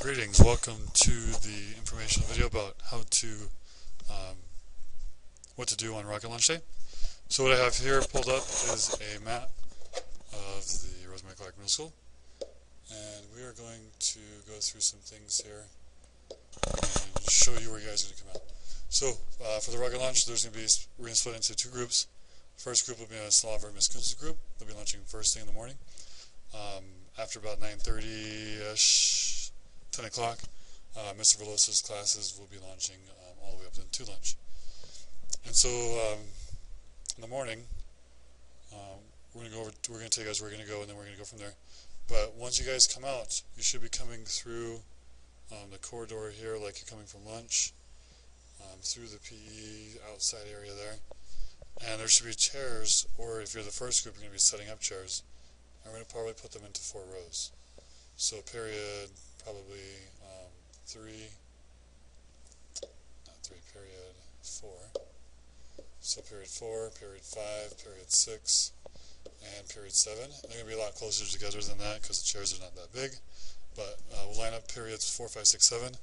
Greetings, welcome to the informational video about um, what to do on Rocket Launch Day. So what I have here pulled up is a map of the Rosemary Clark Middle School, and we are going to go through some things here and show you where you guys are going to come out. So for the Rocket Launch, we're going to split into two groups. First group will be a Slaver Miss Kunz's group. They'll be launching first thing in the morning. After about 9:30ish, 10 o'clock, Mr. Velosa's classes will be launching all the way up into lunch. And so in the morning, we're going to tell you guys where we're going to go, and then we're going to go from there. But once you guys come out, you should be coming through the corridor here like you're coming from lunch, through the PE outside area there. And there should be chairs, or if you're the first group, you're going to be setting up chairs. I'm going to probably put them into 4 rows. So period, probably 4. So period 4, period 5, period 6, and period 7. They're going to be a lot closer together than that because the chairs are not that big. But we'll line up periods 4, 5, 6, 7.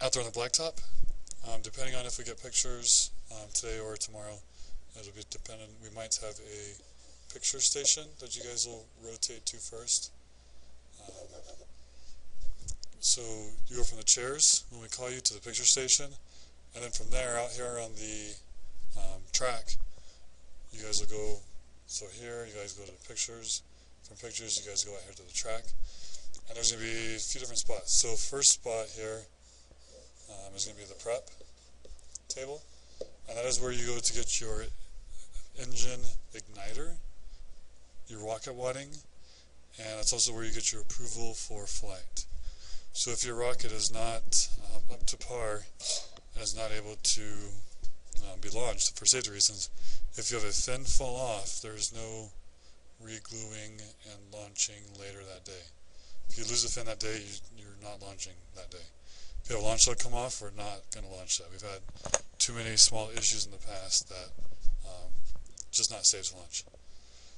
Out there on the blacktop, depending on if we get pictures today or tomorrow, it'll be dependent. We might have a picture station that you guys will rotate to first. So you go from the chairs when we call you to the picture station, and then from there out here on the track, you guys will go. So here you guys go to the pictures. From pictures you guys go out here to the track, and there's going to be a few different spots. So first spot here is going to be the prep table, and that is where you go to get your engine igniter, your rocket wadding, and that's also where you get your approval for flight. So if your rocket is not up to par and is not able to be launched for safety reasons, if you have a fin fall off, there's no re-gluing and launching later that day. If you lose a fin that day, you're not launching that day. If you have a launch load come off, we're not going to launch that. We've had too many small issues in the past that just not safe to launch.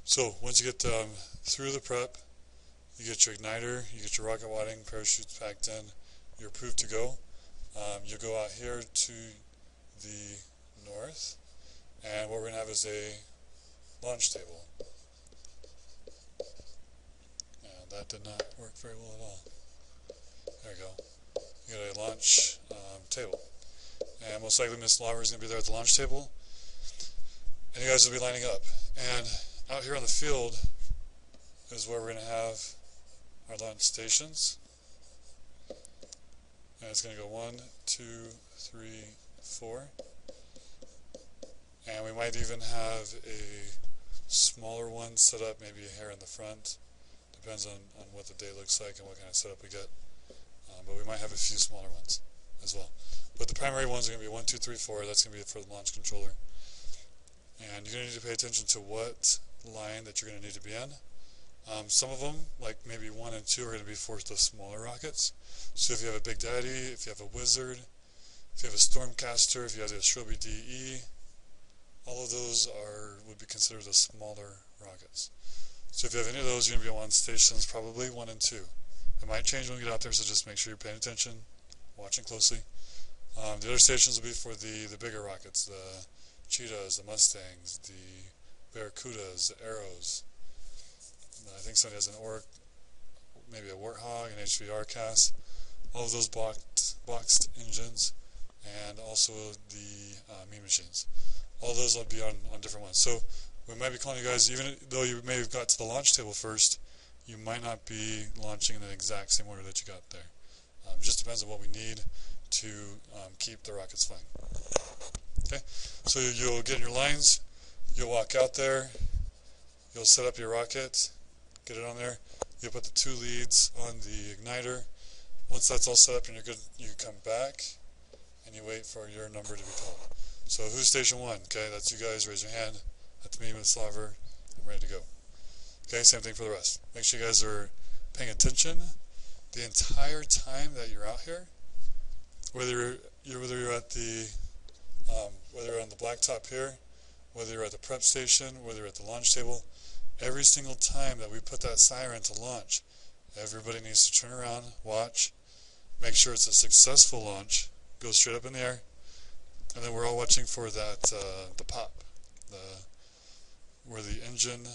So once you get through the prep, you get your igniter, you get your rocket wadding, parachutes packed in, you're approved to go. You'll go out here to the north, and what we're going to have is a launch table. And that did not work very well at all. There you go. You got a launch table. And most likely Miss Slaver is going to be there at the launch table, and you guys will be lining up. And out here on the field is where we're going to have our launch stations. And it's going to go 1, 2, 3, 4. And we might even have a smaller one set up, maybe here in the front. Depends on what the day looks like and what kind of setup we get. But we might have a few smaller ones as well. But the primary ones are going to be 1, 2, 3, 4. That's going to be for the launch controller. And you're going to need to pay attention to what line that you're going to need to be in. Some of them, like maybe 1 and 2, are going to be for the smaller rockets. So if you have a Big Daddy, if you have a Wizard, if you have a Stormcaster, if you have the Astrobi DE, all of those would be considered the smaller rockets. So if you have any of those, you're going to be on stations probably 1 and 2. It might change when we get out there, so just make sure you're paying attention, watching closely. The other stations will be for the bigger rockets, the Cheetahs, the Mustangs, the Barracudas, the Arrows. I think somebody has an Orc, maybe a Warthog, an HVR cast. All of those boxed engines, and also the Mean Machines. All those will be on different ones. So we might be calling you guys, even though you may have got to the launch table first, you might not be launching in the exact same order that you got there. It just depends on what we need to keep the rockets flying. Okay, so you'll get in your lines, you'll walk out there, you'll set up your rocket, get it on there, you'll put the 2 leads on the igniter. Once that's all set up and you're good, you come back and you wait for your number to be called. So who's station 1? Okay, that's you guys, raise your hand. That's me, Miss Slaver. I'm ready to go. Okay, same thing for the rest. Make sure you guys are paying attention the entire time that you're out here. Whether you're at the whether you're on the blacktop here, whether you're at the prep station, whether you're at the launch table, every single time that we put that siren to launch, Everybody needs to turn around, watch, make sure it's a successful launch, go straight up in the air, and then we're all watching for that, the pop, where the engine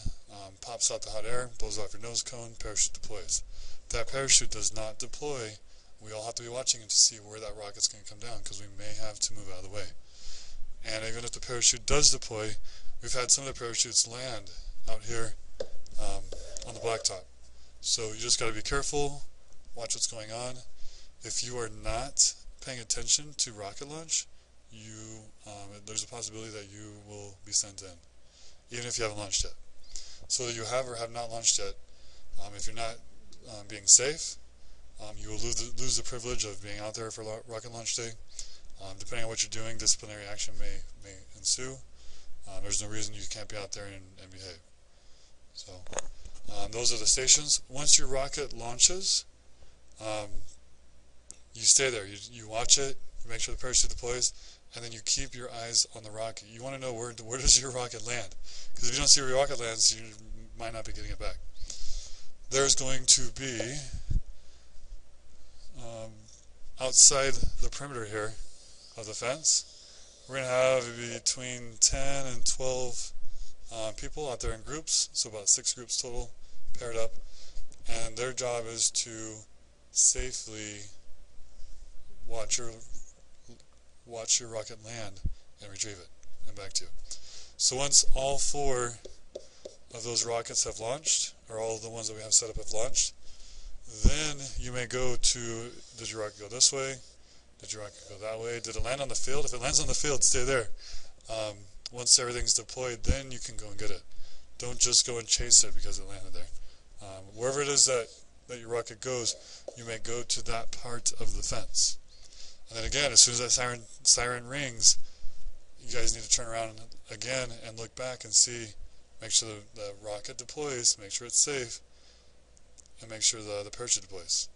pops out the hot air, blows off your nose cone, parachute deploys. If that parachute does not deploy, we all have to be watching it to see where that rocket's going to come down, because we may have to move out of the way. And even if the parachute does deploy, we've had some of the parachutes land out here on the blacktop. So you just got to be careful, watch what's going on. If you are not paying attention to rocket launch, there's a possibility that you will be sent in, even if you haven't launched yet. So that you have or have not launched yet, if you're not being safe, you will lose the privilege of being out there for rocket launch day. Depending on what you're doing, disciplinary action may ensue. There's no reason you can't be out there and behave. So those are the stations. Once your rocket launches, you stay there. You watch it, you make sure the parachute deploys, and then you keep your eyes on the rocket. You want to know where does your rocket land, because if you don't see where your rocket lands, you might not be getting it back. There's going to be outside the perimeter here of the fence, we're going to have between 10 and 12 people out there in groups, so about 6 groups total, paired up, and their job is to safely watch your rocket land and retrieve it and back to you. So once all 4 of those rockets have launched, or all of the ones that we have set up have launched, then you may go to, did your rocket go this way? Did your rocket go that way? Did it land on the field? If it lands on the field, stay there. Once everything's deployed, then you can go and get it. Don't just go and chase it because it landed there. Wherever it is that your rocket goes, you may go to that part of the fence. And then again, as soon as that siren rings, you guys need to turn around again and look back and see, make sure the rocket deploys, make sure it's safe, and make sure the parachute deploys.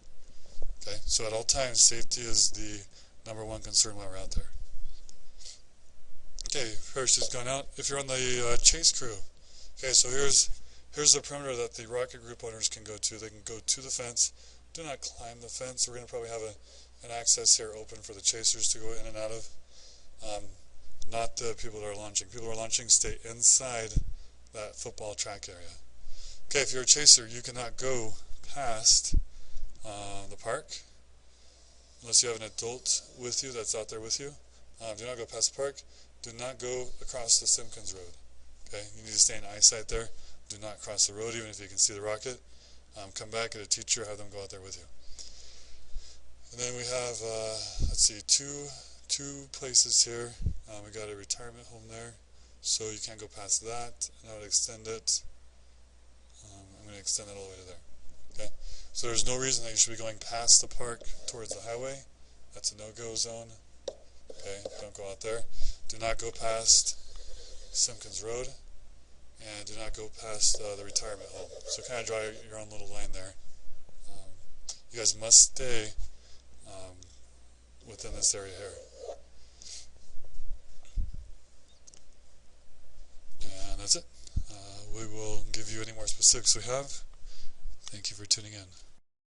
Okay, so at all times, safety is the #1 concern while we're out there. Okay, parachute's gone out. If you're on the chase crew, okay, so here's the perimeter that the rocket group owners can go to. They can go to the fence. Do not climb the fence. We're going to probably have an access here open for the chasers to go in and out of. Not the people that are launching. People who are launching stay inside that football track area. Okay, if you're a chaser, you cannot go past the park unless you have an adult with you that's out there with you. Do not go past the park. Do not go across the Simpkins Road. Okay, you need to stay in eyesight there. Do not cross the road even if you can see the rocket. Come back, get a teacher, have them go out there with you. And then we have, let's see, two places here. We got a retirement home there, so you can't go past that. And I would extend it. I'm going to extend it all the way to there. Okay, so there's no reason that you should be going past the park towards the highway. That's a no-go zone. Okay, don't go out there. Do not go past Simpkins Road, and do not go past the retirement home. So kind of draw your own little line there. You guys must stay within this area here. And that's it. We will give you any more specifics we have. Thank you for tuning in.